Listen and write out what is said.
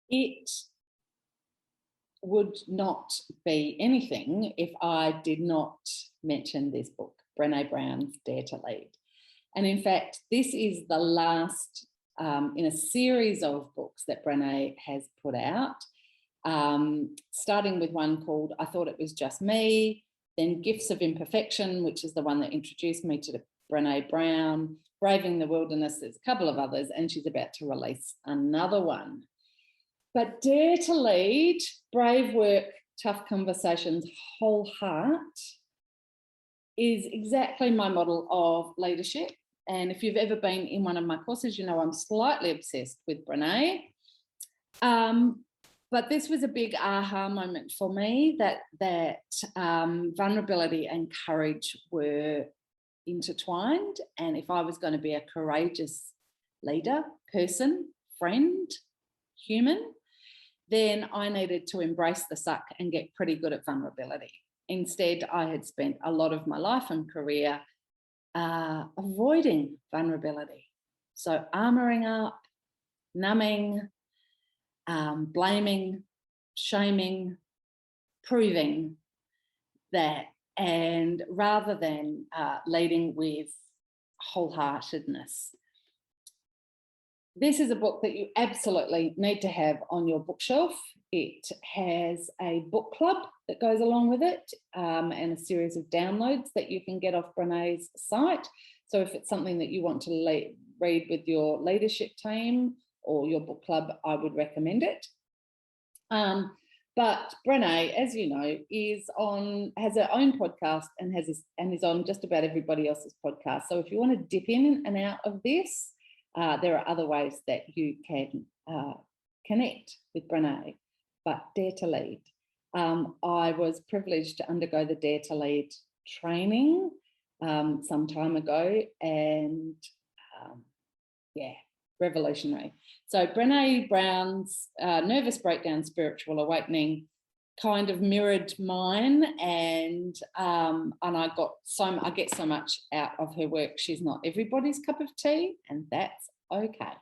It would not be anything if I did not mention this book, Brene Brown's Dare to Lead. And in fact, this is the last in a series of books that Brene has put out, starting with one called I Thought It Was Just Me, then Gifts of Imperfection, which is the one that introduced me to Brene Brown, Braving the Wilderness, there's a couple of others, and she's about to release another one. But Dare to Lead, Brave Work, Tough Conversations, Whole Heart is exactly my model of leadership. And if you've ever been in one of my courses, you know I'm slightly obsessed with Brene. But this was a big aha moment for me, that vulnerability and courage were intertwined. And if I was going to be a courageous leader, person, friend, human, then I needed to embrace the suck and get pretty good at vulnerability. Instead, I had spent a lot of my life and career avoiding vulnerability. So armoring up, numbing, blaming, shaming, proving that, and rather than leading with wholeheartedness. This is a book that you absolutely need to have on your bookshelf. It has a book club that goes along with it, and a series of downloads that you can get off Brene's site. So if it's something that you want to read with your leadership team or your book club, I would recommend it. But Brene, as you know, has her own podcast and is on just about everybody else's podcast. So if you want to dip in and out of this, there are other ways that you can connect with Brene. But Dare to Lead. I was privileged to undergo the Dare to Lead training some time ago, and revolutionary. So Brene Brown's Nervous Breakdown, Spiritual Awakening kind of mirrored mine, and I get so much out of her work. She's not everybody's cup of tea, and that's okay.